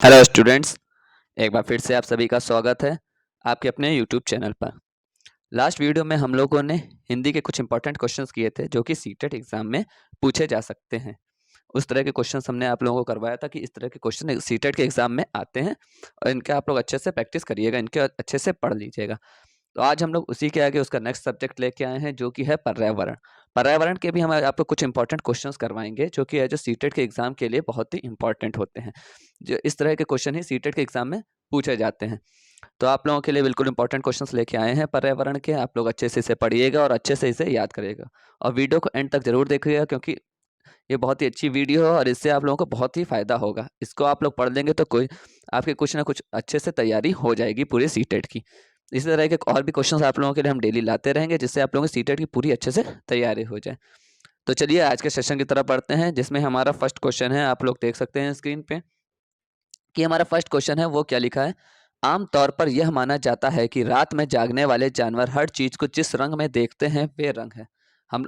Hello students, एक बार फिर से आप सभी का स्वागत है आपके अपने यूट्यूब चैनल पर। लास्ट वीडियो में हम लोगों ने हिंदी के कुछ इंपॉर्टेंट क्वेश्चंस किए थे जो कि सीटेट एग्जाम में पूछे जा सकते हैं। उस तरह के क्वेश्चंस हमने आप लोगों को करवाया था कि इस तरह के क्वेश्चन सीटेट के एग्जाम में आते हैं और इनके आप लोग अच्छे से प्रैक्टिस करिएगा, इनके अच्छे से पढ़ लीजिएगा। तो आज हम लोग उसी के आगे उसका नेक्स्ट सब्जेक्ट लेके आए हैं जो कि है पर्यावरण। पर्यावरण के भी हम आपको कुछ इंपॉर्टेंट क्वेश्चंस करवाएंगे जो कि है जो सीटेट के एग्जाम के लिए बहुत ही इंपॉर्टेंट होते हैं। जो इस तरह के क्वेश्चन ही सीटेट के एग्जाम में पूछे जाते हैं। तो आप लोगों के लिए बिल्कुल इंपॉर्टेंट क्वेश्चंस लेके आए हैं पर्यावरण के। आप लोग अच्छे से इसे पढ़िएगा और अच्छे से इसे याद करिएगा और वीडियो को एंड तक जरूर देखिएगा क्योंकि ये बहुत ही अच्छी वीडियो है और इससे आप लोगों को बहुत ही फायदा होगा। इसको आप लोग पढ़ लेंगे तो कोई आपके कुछ ना कुछ अच्छे से तैयारी हो जाएगी पूरे सीटेट की। इसी तरह के और भी क्वेश्चंस आप लोगों के लिए हम डेली लाते रहेंगे जिससे आप लोगों की सीटेट की पूरी अच्छे से तैयारी हो जाए। तो चलिए आज के सेशन की तरफ बढ़ते हैं जिसमें हमारा फर्स्ट क्वेश्चन है, आप लोग देख सकते हैं स्क्रीन पे कि हमारा फर्स्ट क्वेश्चन है वो क्या लिखा है। आम तौर पर यह माना जाता है कि रात में जागने वाले जानवर हर चीज को जिस रंग में देखते हैं वे रंग है। हम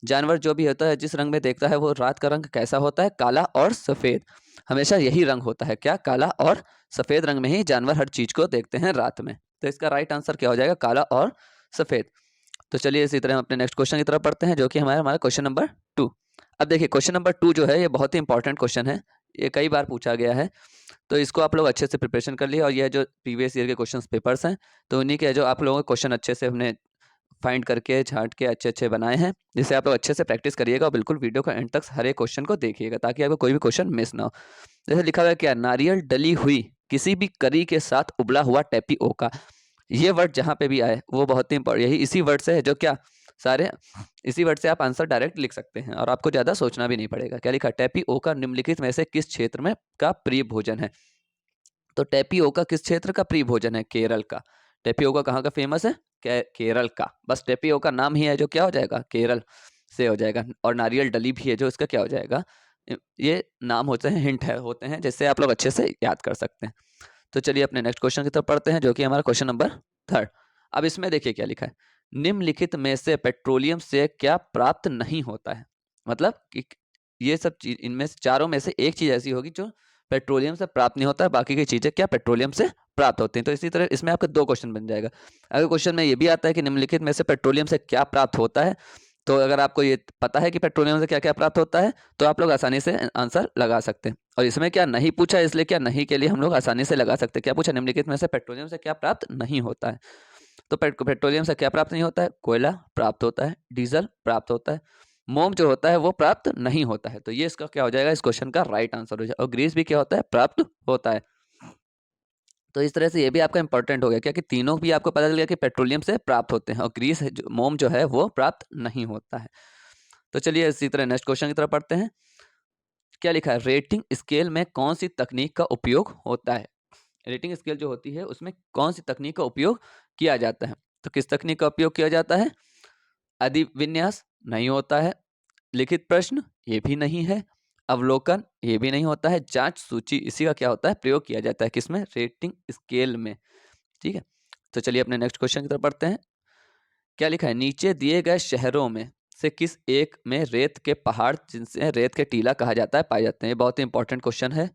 जानवर जो भी होता है जिस रंग में देखता है वो रात का रंग कैसा होता है? काला और सफेद। हमेशा यही रंग होता है, क्या? काला और सफेद रंग में ही जानवर हर चीज को देखते हैं रात में। तो इसका राइट आंसर क्या हो जाएगा? काला और सफेद। तो चलिए इसी तरह हम अपने नेक्स्ट क्वेश्चन की तरफ पढ़ते हैं जो कि हमारा हमारा क्वेश्चन नंबर 2। अब देखिए क्वेश्चन नंबर 2 जो है ये बहुत ही इंपॉर्टेंट क्वेश्चन है। ये कई बार पूछा गया है तो इसको आप लोग अच्छे से प्रिपरेशन कर लिए और ये जो प्रीवियस ईयर के क्वेश्चन पेपर्स हैं तो उन्हीं के जो आप लोगों के क्वेश्चन अच्छे से हमने फाइंड करके छांट के अच्छे अच्छे बनाए हैं जिससे आप लोग अच्छे से प्रैक्टिस करिएगा और बिल्कुल वीडियो का एंड तक हर एक क्वेश्चन को देखिएगा ताकि आपको कोई भी क्वेश्चन मिस ना हो। जैसे लिखा हुआ है क्या? नारियल डली हुई किसी भी करी के साथ उबला हुआ टेपिओका। ये वर्ड जहाँ पे भी आए वो बहुत ही इंपॉर्टेंट, यही इसी वर्ड से है जो क्या सारे इसी वर्ड से आप आंसर डायरेक्ट लिख सकते हैं और आपको ज्यादा सोचना भी नहीं पड़ेगा। क्या लिखा? टेपिओका निम्नलिखित में से किस क्षेत्र में का प्रिय भोजन है? तो टेपिओका किस क्षेत्र का प्रिय भोजन है? केरल का। टेपिओका कहाँ का फेमस है? केरल का। बस टेपिओका नाम ही है जो क्या हो जाएगा? केरल से हो जाएगा। और नारियल डली भी है जो इसका क्या हो जाएगा? ये नाम होते हैं, हिंट है होते हैं जिससे आप लोग अच्छे से याद कर सकते हैं। तो चलिए अपने नेक्स्ट क्वेश्चन की तरफ पढ़ते हैं जो कि हमारा क्वेश्चन नंबर 3। अब इसमें देखिए क्या लिखा है। निम्नलिखित में से पेट्रोलियम से क्या प्राप्त नहीं होता है? मतलब कि ये सब चीज इनमें से चारों में से एक चीज ऐसी होगी जो पेट्रोलियम से प्राप्त नहीं होता है, बाकी की चीजें क्या पेट्रोलियम से प्राप्त होती हैं। तो इसी तरह इसमें आपका 2 क्वेश्चन बन जाएगा। अगर क्वेश्चन में ये भी आता है कि निम्नलिखित में से पेट्रोलियम से क्या प्राप्त होता है, तो अगर आपको ये पता है कि पेट्रोलियम से क्या क्या प्राप्त होता है तो आप लोग आसानी से आंसर लगा सकते हैं। और इसमें क्या नहीं पूछा है इसलिए क्या नहीं के लिए हम लोग आसानी से लगा सकते हैं। क्या पूछा? निम्नलिखित में से पेट्रोलियम से क्या प्राप्त नहीं होता है। तो पेट्रोलियम से क्या प्राप्त नहीं होता है? कोयला प्राप्त होता है, डीजल प्राप्त होता है, मोम जो होता है वो प्राप्त नहीं होता है। तो ये इसका क्या हो जाएगा? इस क्वेश्चन का राइट आंसर हो जाएगा। और ग्रीस भी क्या होता है? प्राप्त होता है। तो इस तरह से ये भी आपका इंपॉर्टेंट हो गया क्या कि तीनों भी आपको पता चल गया कि पेट्रोलियम से प्राप्त होते हैं और ग्रीस मोम जो है वो प्राप्त नहीं होता है। तो चलिए इसी तरह नेक्स्ट क्वेश्चन की तरफ पढ़ते हैं। क्या लिखा है? रेटिंग स्केल में कौन सी तकनीक का उपयोग होता है? रेटिंग स्केल जो होती है उसमें कौन सी तकनीक का उपयोग किया जाता है? तो किस तकनीक का उपयोग किया जाता है? अधिविन्यास नहीं होता है, लिखित प्रश्न ये भी नहीं है, अवलोकन ये भी नहीं होता है, जांच सूची इसी का क्या होता है? प्रयोग किया जाता है किसमें? रेटिंग स्केल में। ठीक है। तो चलिए अपने नेक्स्ट क्वेश्चन की तरफ पढ़ते हैं। क्या लिखा है? नीचे दिए गए शहरों में से किस एक में रेत के पहाड़ जिनसे रेत के टीला कहा जाता है पाए जाते हैं? ये बहुत ही इंपॉर्टेंट क्वेश्चन है।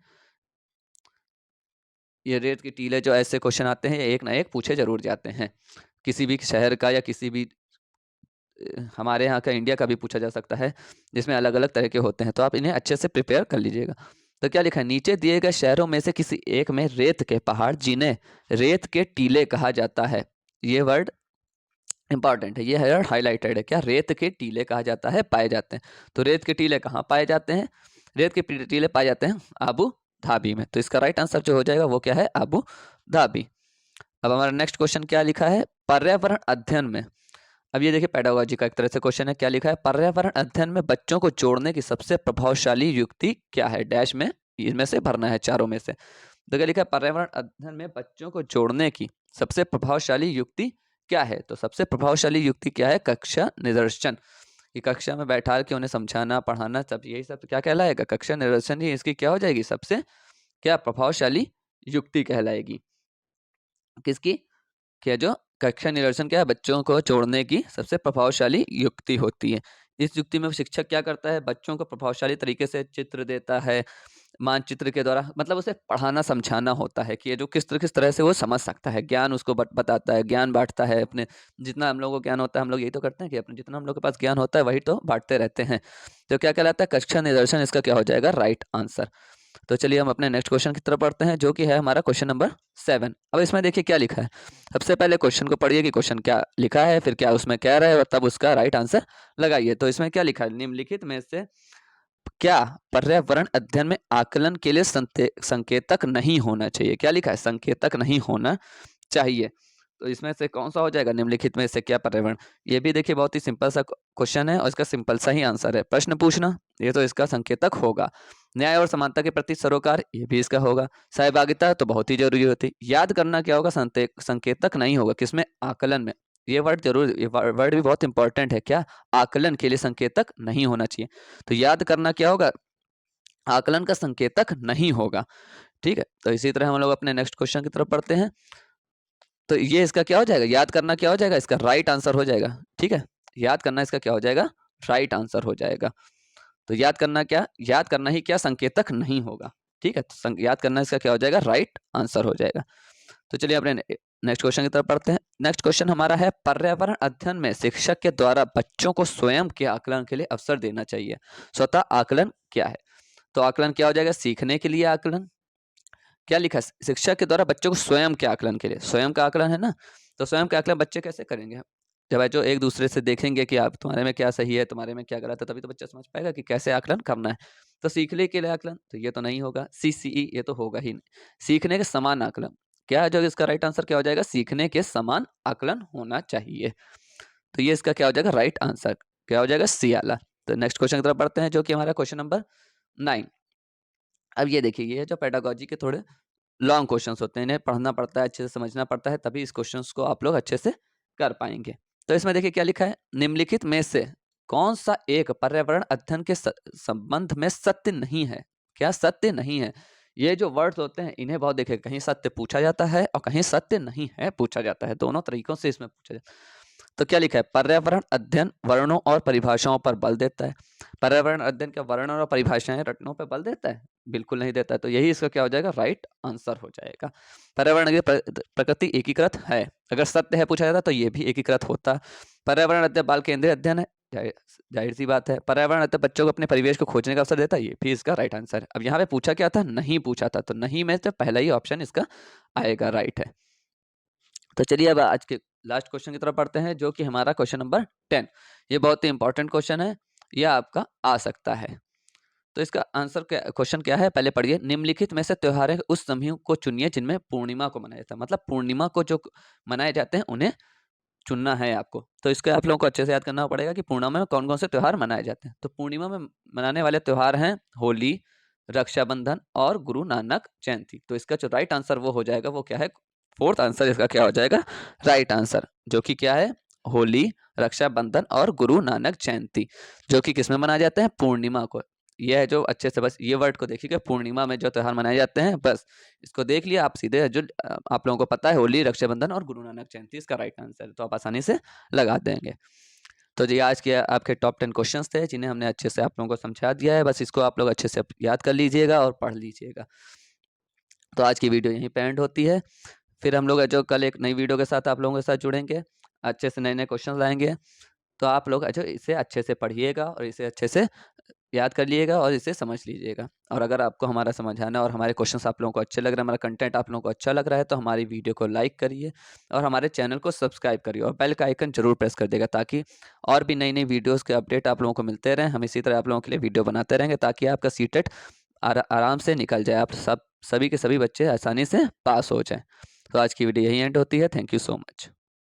ये रेत के टीले जो ऐसे क्वेश्चन आते हैं ये एक ना एक पूछे जरूर जाते हैं। किसी भी शहर का या किसी भी हमारे यहाँ का इंडिया का भी पूछा जा सकता है जिसमें अलग अलग तरह के होते हैं। तो आप इन्हें अच्छे से प्रिपेयर कर लीजिएगा। तो क्या लिखा है? नीचे दिए गए शहरों में से किसी एक में रेत के पहाड़ जिन्हें रेत के टीले कहा जाता है। ये वर्ड इंपॉर्टेंट है, ये है हाईलाइटेड है। क्या? रेत के टीले कहा जाता है पाए जाते हैं। तो रेत के टीले कहाँ पाए जाते हैं? रेत के टीले पाए जाते हैं आबू धाबी में। तो इसका राइट आंसर जो हो जाएगा वो क्या है? Abu Dhabi. अब हमारा नेक्स्ट क्वेश्चन क्या लिखा है? पर्यावरण अध्ययन में। अब ये देखिए पेडागोजी का एक तरह से क्वेश्चन है। क्या लिखा है? पर्यावरण अध्ययन में बच्चों को जोड़ने की सबसे प्रभावशाली युक्ति क्या है? डैश में इनमें से भरना है चारों में से। तो क्या लिखा है? पर्यावरण अध्ययन में बच्चों को जोड़ने की सबसे प्रभावशाली युक्ति क्या है? तो सबसे प्रभावशाली युक्ति क्या है? कक्षा निदर्शन। कि कक्षा में बैठा के उन्हें समझाना पढ़ाना सब यही सब क्या कहलाएगा? कक्षा निदर्शन ही इसकी क्या हो जाएगी? सबसे क्या प्रभावशाली युक्ति कहलाएगी। किसकी? क्या जो कक्षा निदर्शन क्या है? बच्चों को जोड़ने की सबसे प्रभावशाली युक्ति होती है। इस युक्ति में शिक्षक क्या करता है? बच्चों को प्रभावशाली तरीके से चित्र देता है, मानचित्र के द्वारा, मतलब उसे पढ़ाना समझाना होता है कि ये जो किस तरह से वो समझ सकता है, ज्ञान उसको बताता है, ज्ञान बांटता है। अपने जितना हम लोगों को ज्ञान होता है, हम लोग यही तो करते हैं कि अपने जितना हम लोग के पास ज्ञान होता है वही तो बांटते रहते हैं। तो क्या कहलाता है? कक्षा निदर्शन इसका क्या हो जाएगा? Right answer. तो चलिए हम अपने नेक्स्ट क्वेश्चन की तरफ बढ़ते हैं, जो कि है हमारा क्वेश्चन नंबर 7। अब इसमें देखिए क्या लिखा है। सबसे पहले क्वेश्चन को पढ़िए कि क्वेश्चन क्या लिखा है, फिर क्या उसमें कह रहा है, और तब उसका राइट आंसर लगाइए। तो इसमें क्या लिखा है? निम्नलिखित में से क्या पर्यावरण अध्ययन में आकलन के लिए संकेतक नहीं होना चाहिए? क्या लिखा है? संकेतक नहीं होना चाहिए। तो इसमें से कौन सा हो जाएगा? निम्नलिखित में से क्या पर्यावरण? ये भी देखिए बहुत ही सिंपल सा क्वेश्चन है और इसका सिंपल सा ही आंसर है। प्रश्न पूछना, ये तो इसका संकेतक होगा। न्याय और समानता के प्रति सरोकार, ये भी इसका होगा। सहभागिता तो बहुत ही जरूरी होती है। याद करना क्या होगा? संकेतक नहीं होगा। किसमें? आकलन में। ये वर्ड जरूर, ये वर्ड भी बहुत इंपॉर्टेंट है। क्या? आकलन के लिए संकेतक नहीं होना चाहिए। तो याद करना क्या होगा? आकलन का संकेतक नहीं होगा। ठीक है, तो इसी तरह हम लोग अपने नेक्स्ट क्वेश्चन की तरफ बढ़ते हैं। तो ये इसका क्या हो जाएगा? याद करना क्या हो जाएगा? इसका राइट आंसर हो जाएगा। ठीक है, याद करना इसका क्या हो जाएगा? राइट आंसर हो जाएगा। तो याद करना क्या? याद करना ही क्या? संकेतक नहीं होगा। ठीक है, तो याद करना इसका क्या हो जाएगा? राइट आंसर हो जाएगा। तो चलिए अपने नेक्स्ट क्वेश्चन की तरफ पढ़ते हैं। नेक्स्ट क्वेश्चन हमारा है, पर्यावरण अध्ययन में शिक्षक के द्वारा बच्चों को स्वयं के आकलन के लिए अवसर देना चाहिए। स्वतः आकलन क्या है? तो आकलन क्या हो जाएगा? सीखने के लिए आकलन। क्या लिखा है? शिक्षक के द्वारा बच्चों को स्वयं के आकलन के लिए। स्वयं का आकलन है ना, तो स्वयं का आकलन बच्चे कैसे करेंगे? जब जो एक दूसरे से देखेंगे कि आप, तुम्हारे में क्या सही है, तुम्हारे में क्या गलत है, तभी तो बच्चा समझ पाएगा कि कैसे आकलन करना है। तो सीखने के लिए आकलन, तो ये तो नहीं होगा। सीसीई, ये तो होगा ही नहीं। सीखने के समान आकलन, क्या है जो इसका राइट आंसर क्या हो जाएगा? सीखने के समान आकलन होना चाहिए। तो ये इसका क्या हो जाएगा? राइट आंसर क्या हो जाएगा? सी वाला। तो नेक्स्ट क्वेश्चन की तरफ बढ़ते हैं, जो कि हमारा क्वेश्चन नंबर 9। अब ये देखिए, ये जो पेडागोजी के थोड़े लॉन्ग क्वेश्चंस होते हैं, इन्हें पढ़ना पड़ता है, अच्छे से समझना पड़ता है, तभी इस क्वेश्चंस को आप लोग अच्छे से कर पाएंगे। तो इसमें देखिए क्या लिखा है। निम्नलिखित में से कौन सा एक पर्यावरण अध्ययन के संबंध में सत्य नहीं है? क्या सत्य नहीं है? ये जो वर्ड्स होते हैं इन्हें बहुत देखिए, कहीं सत्य पूछा जाता है और कहीं सत्य नहीं है पूछा जाता है, दोनों तरीकों से इसमें पूछा जाता है। तो क्या लिखा है? पर्यावरण अध्ययन वर्णों और परिभाषाओं पर बल देता है। पर्यावरण अध्ययन क्या वर्ण और परिभाषाएं रटनों पर बल देता है? बिल्कुल नहीं देता है। तो यही इसका क्या हो जाएगा? राइट आंसर हो जाएगा। पर्यावरण की प्रकृति एकीकृत है, अगर सत्य है पूछा जाता तो ये भी एकीकृत होता। पर्यावरण अध्ययन बाल केंद्रीय अध्ययन है, जाहिर सी बात है। पर्यावरण अध्ययन बच्चों को अपने परिवेश को खोजने का अवसर देता है, ये भी इसका राइट आंसर है। अब यहाँ पे पूछा क्या था? नहीं पूछा था, तो नहीं में तो पहला ही ऑप्शन इसका आएगा, राइट है। तो चलिए अब आज के लास्ट क्वेश्चन की तरफ पढ़ते हैं, जो कि हमारा क्वेश्चन नंबर 10। ये बहुत ही इंपॉर्टेंट क्वेश्चन है, ये आपका आ सकता है। तो इसका आंसर क्या, क्वेश्चन क्या है पहले पढ़िए। निम्नलिखित में से त्योहार उस समूह को चुनिए जिनमें पूर्णिमा को मनाया जाता है। मतलब पूर्णिमा को जो मनाए जाते हैं उन्हें चुनना है आपको। तो इसको आप लोगों को अच्छे से याद करना पड़ेगा कि पूर्णिमा में कौन कौन से त्योहार मनाए जाते हैं। तो पूर्णिमा में मनाने वाले त्योहार हैं होली, रक्षाबंधन और गुरु नानक जयंती। तो इसका जो राइट आंसर वो हो जाएगा, वो क्या है? फोर्थ आंसर इसका क्या हो जाएगा? राइट आंसर, जो कि क्या है? होली, रक्षाबंधन और गुरु नानक जयंती, जो कि किसमें मनाए जाते हैं? पूर्णिमा को। ये है जो अच्छे से, बस ये वर्ड को देखिएगा, पूर्णिमा में जो त्योहार मनाए जाते हैं, बस इसको देख लिया आप सीधे। जो आप लोगों को पता है होली, रक्षाबंधन और गुरु नानक जयंती इसका राइट आंसर है, तो आप आसानी से लगा देंगे। तो जी आज के आपके टॉप 10 क्वेश्चंस थे, जिन्हें हमने अच्छे से आप लोगों को समझा दिया है। बस इसको आप लोग अच्छे से याद कर लीजिएगा और पढ़ लीजिएगा। तो आज की वीडियो यहीं पे एंड होती है। फिर हम लोग जो कल एक नई वीडियो के साथ आप लोगों के साथ जुड़ेंगे, अच्छे से नए-नए क्वेश्चन लाएँगे। तो आप लोग जो इसे अच्छे से पढ़िएगा और इसे अच्छे से याद कर लीजिएगा और इसे समझ लीजिएगा। और अगर आपको हमारा समझाना और हमारे क्वेश्चंस आप लोगों को अच्छे लग रहे हैं, हमारा कंटेंट आप लोगों को अच्छा लग रहा है, तो हमारी वीडियो को लाइक करिए और हमारे चैनल को सब्सक्राइब करिए और बेल का आइकन ज़रूर प्रेस कर देगा, ताकि और भी नई-नई वीडियोज़ के अपडेट आप लोगों को मिलते रहें। हम इसी तरह आप लोगों के लिए वीडियो बनाते रहेंगे, ताकि आपका सीटेट आराम से निकल जाए, आप सभी के सभी बच्चे आसानी से पास हो जाएँ। तो आज की वीडियो यहीं एंड होती है। Thank you so much.